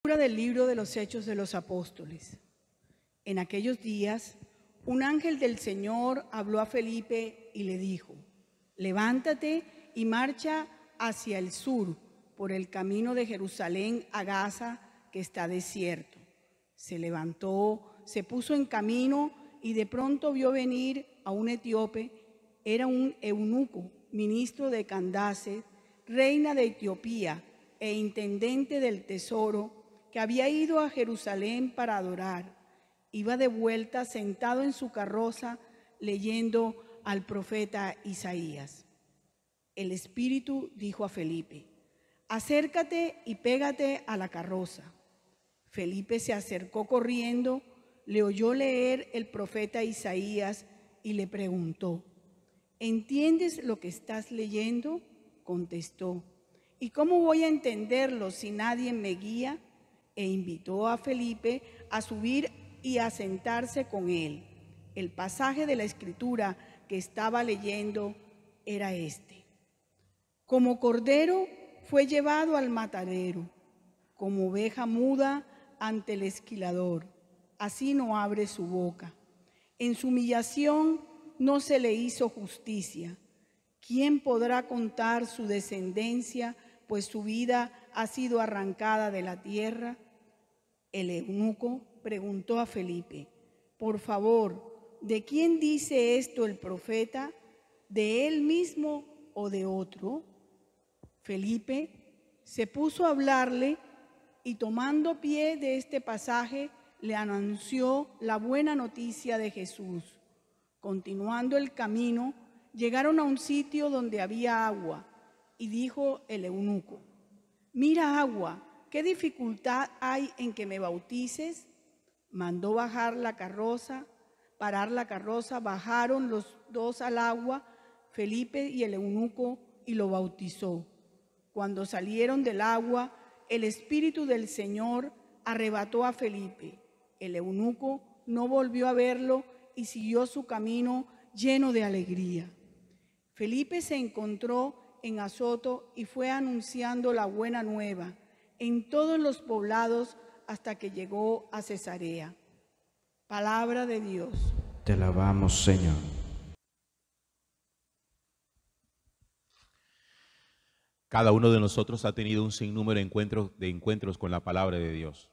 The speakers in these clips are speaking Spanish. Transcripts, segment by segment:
Del libro de los Hechos de los Apóstoles. En aquellos días, un ángel del Señor habló a Felipe y le dijo: levántate y marcha hacia el sur por el camino de Jerusalén a Gaza, que está desierto. Se levantó, se puso en camino y de pronto vio venir a un etíope. Era un eunuco, ministro de Candace, reina de Etiopía e intendente del tesoro, que había ido a Jerusalén para adorar. Iba de vuelta sentado en su carroza leyendo al profeta Isaías. El Espíritu dijo a Felipe: acércate y pégate a la carroza. Felipe se acercó corriendo, le oyó leer el profeta Isaías y le preguntó: ¿entiendes lo que estás leyendo? Contestó: ¿y cómo voy a entenderlo si nadie me guía? E invitó a Felipe a subir y a sentarse con él. El pasaje de la Escritura que estaba leyendo era este: como cordero fue llevado al matadero, como oveja muda ante el esquilador, así no abre su boca. En su humillación no se le hizo justicia. ¿Quién podrá contar su descendencia, pues su vida ha sido arrancada de la tierra? El eunuco preguntó a Felipe: por favor, ¿de quién dice esto el profeta? ¿De él mismo o de otro? Felipe se puso a hablarle y, tomando pie de este pasaje, le anunció la buena noticia de Jesús. Continuando el camino, llegaron a un sitio donde había agua, y dijo el eunuco: mira agua, ¿qué dificultad hay en que me bautices? Mandó parar la carroza, bajaron los dos al agua, Felipe y el eunuco, y lo bautizó. Cuando salieron del agua, el Espíritu del Señor arrebató a Felipe. El eunuco no volvió a verlo y siguió su camino lleno de alegría. Felipe se encontró en Azoto y fue anunciando la buena nueva en todos los poblados hasta que llegó a Cesarea. Palabra de Dios. Te alabamos, Señor. Cada uno de nosotros ha tenido un sinnúmero de encuentros con la palabra de Dios.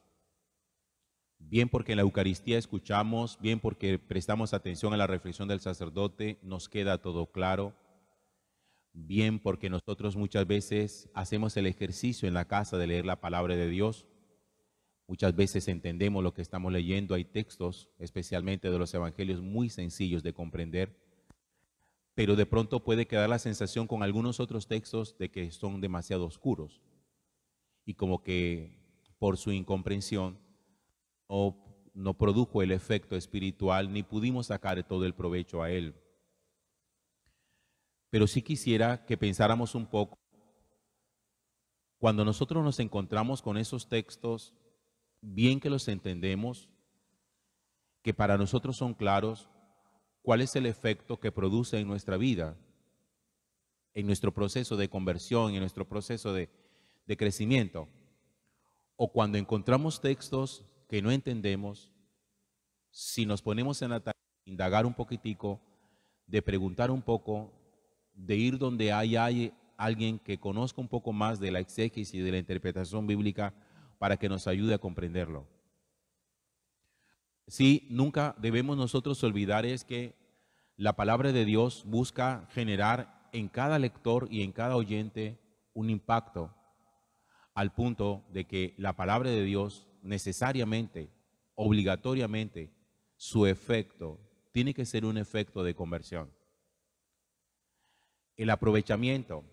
Bien porque en la Eucaristía escuchamos, bien porque prestamos atención a la reflexión del sacerdote, nos queda todo claro. Bien porque nosotros muchas veces hacemos el ejercicio en la casa de leer la palabra de Dios. Muchas veces entendemos lo que estamos leyendo. Hay textos, especialmente de los evangelios, muy sencillos de comprender, pero de pronto puede quedar la sensación con algunos otros textos de que son demasiado oscuros y como que por su incomprensión no produjo el efecto espiritual ni pudimos sacar todo el provecho a él. Pero sí quisiera que pensáramos un poco, cuando nosotros nos encontramos con esos textos, bien que los entendemos, que para nosotros son claros, ¿cuál es el efecto que produce en nuestra vida, en nuestro proceso de conversión, en nuestro proceso de crecimiento? O cuando encontramos textos que no entendemos, si nos ponemos en la tarea de indagar un poquitico, de preguntar un poco, de ir donde hay alguien que conozca un poco más de la exégesis y de la interpretación bíblica para que nos ayude a comprenderlo. Sí, nunca debemos nosotros olvidar es que la palabra de Dios busca generar en cada lector y en cada oyente un impacto, al punto de que la palabra de Dios necesariamente, obligatoriamente, su efecto tiene que ser un efecto de conversión. El aprovechamiento,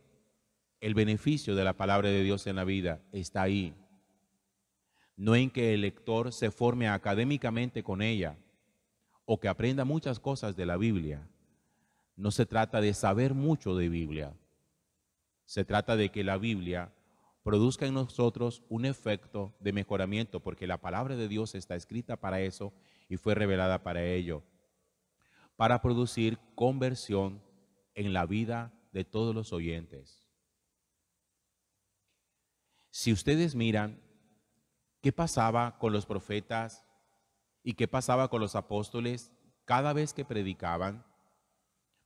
el beneficio de la palabra de Dios en la vida está ahí. No en que el lector se forme académicamente con ella o que aprenda muchas cosas de la Biblia. No se trata de saber mucho de Biblia. Se trata de que la Biblia produzca en nosotros un efecto de mejoramiento, porque la palabra de Dios está escrita para eso y fue revelada para ello, para producir conversión en la vida de todos los oyentes. Si ustedes miran ¿Qué pasaba con los profetas y qué pasaba con los apóstoles cada vez que predicaban?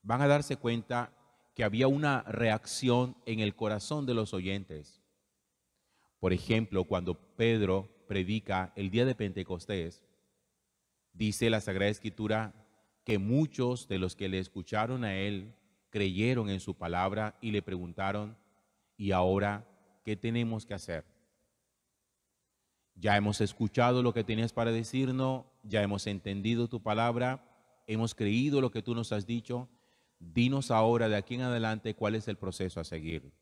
Van a darse cuenta que había una reacción en el corazón de los oyentes. Por ejemplo, cuando Pedro predica el día de Pentecostés, dice la Sagrada Escritura que muchos de los que le escucharon a él creyeron en su palabra y le preguntaron, ¿y ahora qué tenemos que hacer? Ya hemos escuchado lo que tenías para decirnos, ya hemos entendido tu palabra, hemos creído lo que tú nos has dicho. Dinos ahora de aquí en adelante cuál es el proceso a seguir.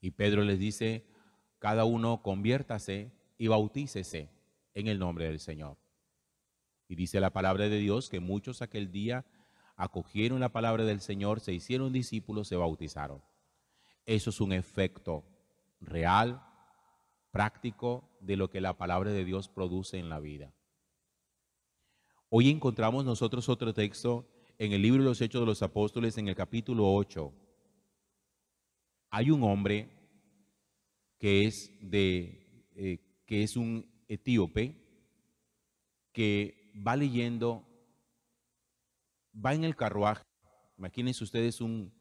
Y Pedro les dice, cada uno conviértase y bautícese en el nombre del Señor. Y dice la palabra de Dios que muchos aquel día acogieron la palabra del Señor, se hicieron discípulos, se bautizaron. Eso es un efecto real, práctico de lo que la palabra de Dios produce en la vida. Hoy encontramos nosotros otro texto en el libro de los Hechos de los Apóstoles, en el capítulo 8. Hay un hombre que es un etíope que va leyendo, va en el carruaje. Imagínense ustedes un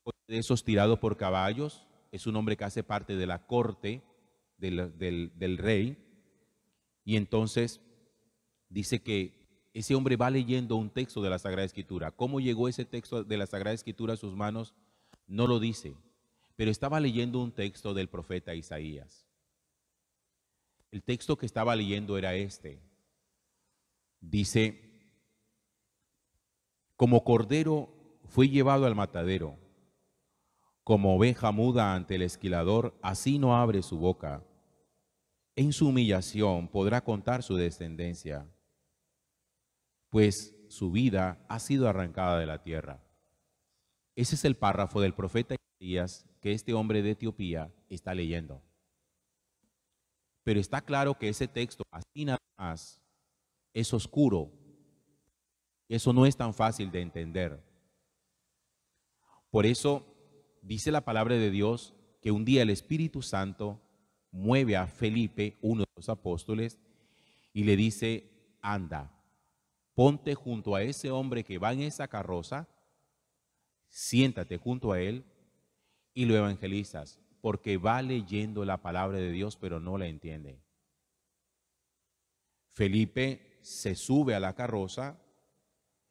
coche de esos tirados por caballos. Es un hombre que hace parte de la corte del rey. Y entonces dice que ese hombre va leyendo un texto de la Sagrada Escritura. ¿Cómo llegó ese texto de la Sagrada Escritura a sus manos? No lo dice, pero estaba leyendo un texto del profeta Isaías. El texto que estaba leyendo era este. Dice, como cordero fue llevado al matadero, como oveja muda ante el esquilador, así no abre su boca. En su humillación podrá contar su descendencia, pues su vida ha sido arrancada de la tierra. Ese es el párrafo del profeta Isaías que este hombre de Etiopía está leyendo. Pero está claro que ese texto, así nada más, es oscuro. Eso no es tan fácil de entender. Por eso dice la palabra de Dios que un día el Espíritu Santo mueve a Felipe, uno de los apóstoles, y le dice, anda, ponte junto a ese hombre que va en esa carroza, siéntate junto a él y lo evangelizas, porque va leyendo la palabra de Dios, pero no la entiende. Felipe se sube a la carroza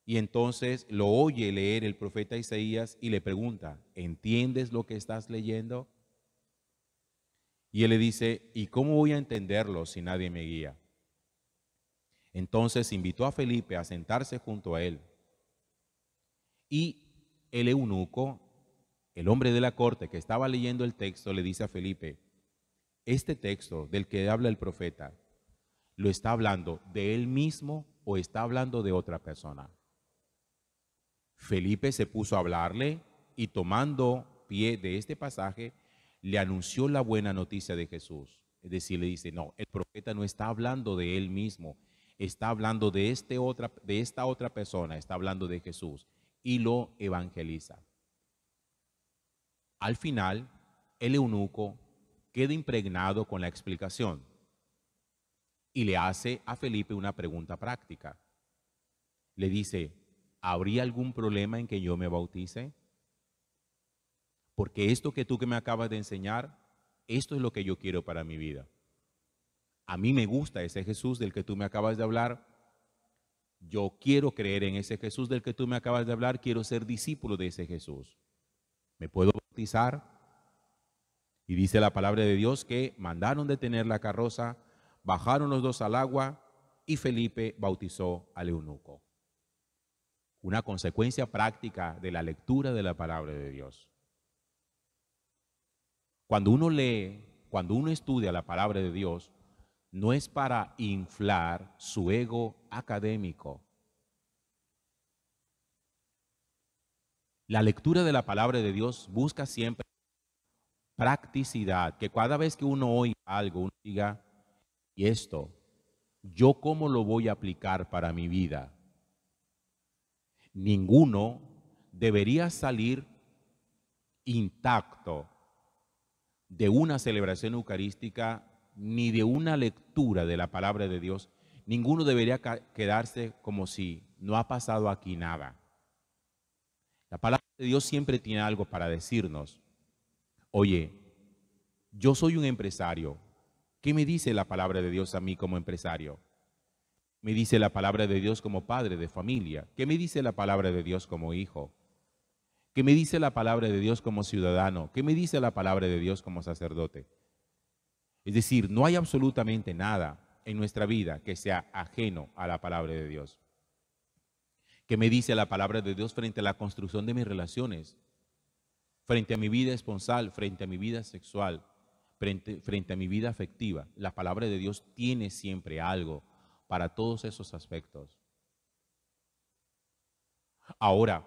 y entonces lo oye leer el profeta Isaías y le pregunta, ¿entiendes lo que estás leyendo? Y él le dice, ¿y cómo voy a entenderlo si nadie me guía? Entonces invitó a Felipe a sentarse junto a él. Y el eunuco, el hombre de la corte que estaba leyendo el texto, le dice a Felipe, este texto del que habla el profeta, ¿lo está hablando de él mismo o está hablando de otra persona? Felipe se puso a hablarle y tomando pie de este pasaje, le anunció la buena noticia de Jesús. Es decir, le dice, no, el profeta no está hablando de él mismo, está hablando de esta otra persona, está hablando de Jesús, y lo evangeliza. Al final, el eunuco queda impregnado con la explicación y le hace a Felipe una pregunta práctica. Le dice, ¿habría algún problema en que yo me bautice? Porque esto que tú que me acabas de enseñar, esto es lo que yo quiero para mi vida. A mí me gusta ese Jesús del que tú me acabas de hablar. Yo quiero creer en ese Jesús del que tú me acabas de hablar. Quiero ser discípulo de ese Jesús. ¿Me puedo bautizar? Y dice la palabra de Dios que mandaron detener la carroza, bajaron los dos al agua y Felipe bautizó al eunuco. Una consecuencia práctica de la lectura de la palabra de Dios. Cuando uno lee, cuando uno estudia la palabra de Dios, no es para inflar su ego académico. La lectura de la palabra de Dios busca siempre practicidad, que cada vez que uno oiga algo, uno diga, ¿y esto? ¿Yo cómo lo voy a aplicar para mi vida? Ninguno debería salir intacto de una celebración eucarística ni de una lectura de la palabra de Dios, ninguno debería quedarse como si no ha pasado aquí nada. La palabra de Dios siempre tiene algo para decirnos. Oye, yo soy un empresario. ¿Qué me dice la palabra de Dios a mí como empresario? Me dice la palabra de Dios como padre de familia. ¿Qué me dice la palabra de Dios como hijo? ¿Qué me dice la palabra de Dios como ciudadano? ¿Qué me dice la palabra de Dios como sacerdote? Es decir, no hay absolutamente nada en nuestra vida que sea ajeno a la palabra de Dios. ¿Qué me dice la palabra de Dios frente a la construcción de mis relaciones? Frente a mi vida esponsal, frente a mi vida sexual, frente a mi vida afectiva. La palabra de Dios tiene siempre algo para todos esos aspectos. Ahora,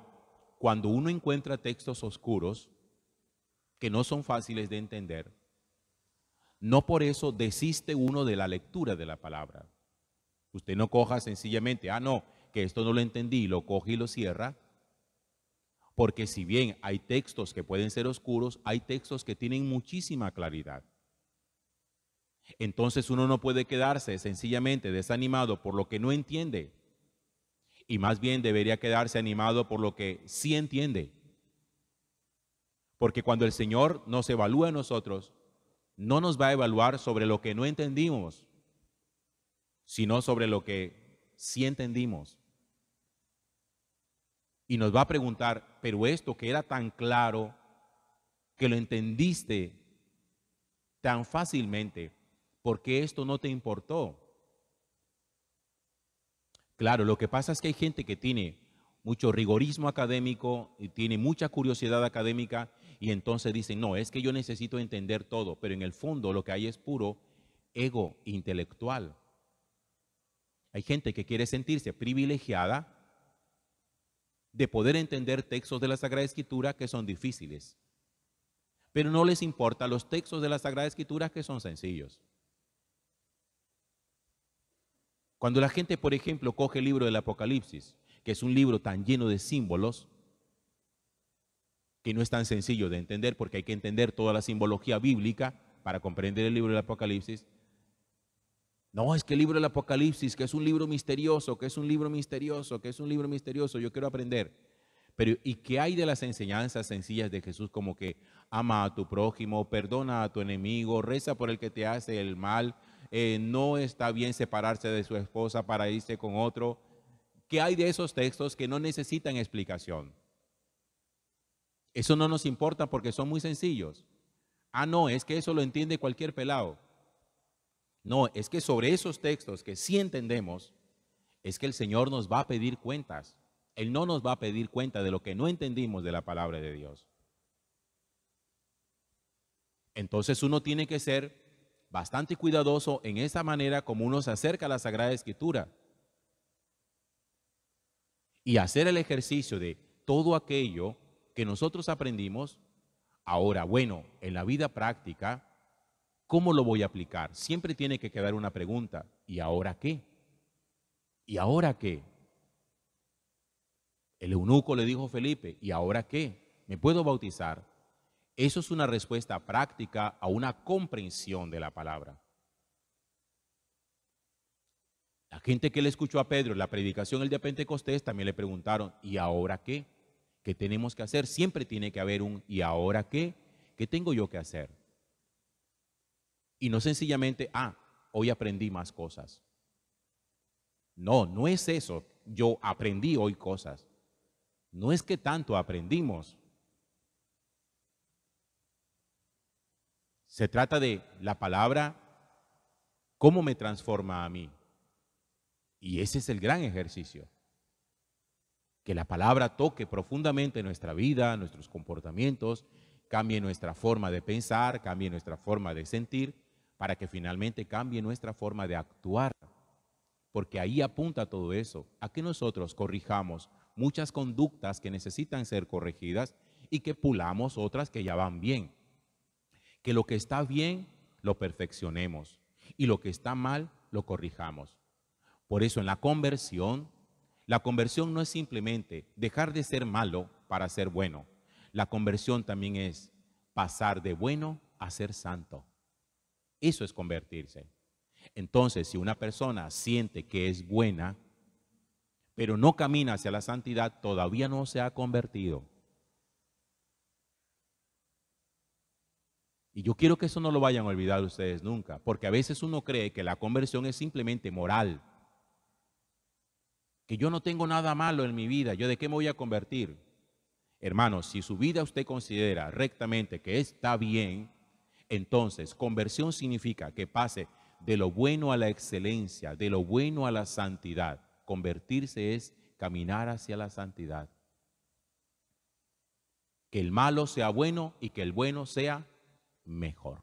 cuando uno encuentra textos oscuros que no son fáciles de entender, no por eso desiste uno de la lectura de la palabra. Usted no coja sencillamente, no, que esto no lo entendí, lo coge y lo cierra, porque si bien hay textos que pueden ser oscuros, hay textos que tienen muchísima claridad. Entonces uno no puede quedarse sencillamente desanimado por lo que no entiende, y más bien debería quedarse animado por lo que sí entiende. Porque cuando el Señor nos evalúa a nosotros, no nos va a evaluar sobre lo que no entendimos, sino sobre lo que sí entendimos. Y nos va a preguntar, pero esto que era tan claro, que lo entendiste tan fácilmente, ¿por qué esto no te importó? Claro, lo que pasa es que hay gente que tiene mucho rigorismo académico y tiene mucha curiosidad académica y entonces dicen, no, es que yo necesito entender todo, pero en el fondo lo que hay es puro ego intelectual. Hay gente que quiere sentirse privilegiada de poder entender textos de la Sagrada Escritura que son difíciles, pero no les importa los textos de la Sagrada Escritura que son sencillos. Cuando la gente, por ejemplo, coge el libro del Apocalipsis, que es un libro tan lleno de símbolos, que no es tan sencillo de entender porque hay que entender toda la simbología bíblica para comprender el libro del Apocalipsis. No, es que el libro del Apocalipsis, que es un libro misterioso, que es un libro misterioso, que es un libro misterioso, yo quiero aprender. Pero ¿y qué hay de las enseñanzas sencillas de Jesús como que ama a tu prójimo, perdona a tu enemigo, reza por el que te hace el mal, no está bien separarse de su esposa para irse con otro? ¿Qué hay de esos textos que no necesitan explicación? Eso no nos importa porque son muy sencillos. No, es que eso lo entiende cualquier pelado. No, es que sobre esos textos que sí entendemos, es que el Señor nos va a pedir cuentas. Él no nos va a pedir cuenta de lo que no entendimos de la palabra de Dios. Entonces uno tiene que ser bastante cuidadoso en esa manera como uno se acerca a la Sagrada Escritura y hacer el ejercicio de todo aquello que nosotros aprendimos. Ahora, bueno, en la vida práctica, ¿cómo lo voy a aplicar? Siempre tiene que quedar una pregunta, ¿y ahora qué? ¿Y ahora qué? El eunuco le dijo a Felipe, ¿y ahora qué? ¿Me puedo bautizar? Eso es una respuesta práctica a una comprensión de la palabra. La gente que le escuchó a Pedro en la predicación el día de Pentecostés también le preguntaron, ¿y ahora qué? ¿Qué tenemos que hacer? Siempre tiene que haber un ¿y ahora qué? ¿Qué tengo yo que hacer? Y no sencillamente, hoy aprendí más cosas. No, no es eso. Yo aprendí hoy cosas. No es que tanto aprendimos. Se trata de la palabra, cómo me transforma a mí. Y ese es el gran ejercicio. Que la palabra toque profundamente nuestra vida, nuestros comportamientos, cambie nuestra forma de pensar, cambie nuestra forma de sentir, para que finalmente cambie nuestra forma de actuar. Porque ahí apunta todo eso, a que nosotros corrijamos muchas conductas que necesitan ser corregidas y que pulamos otras que ya van bien. Que lo que está bien lo perfeccionemos y lo que está mal lo corrijamos. Por eso en la conversión no es simplemente dejar de ser malo para ser bueno. La conversión también es pasar de bueno a ser santo. Eso es convertirse. Entonces, si una persona siente que es buena, pero no camina hacia la santidad, todavía no se ha convertido. Y yo quiero que eso no lo vayan a olvidar ustedes nunca, porque a veces uno cree que la conversión es simplemente moral. Que yo no tengo nada malo en mi vida, ¿yo de qué me voy a convertir? Hermanos, si su vida usted considera rectamente que está bien, entonces conversión significa que pase de lo bueno a la excelencia, de lo bueno a la santidad. Convertirse es caminar hacia la santidad. Que el malo sea bueno y que el bueno sea mejor.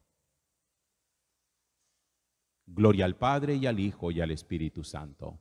Gloria al Padre y al Hijo y al Espíritu Santo.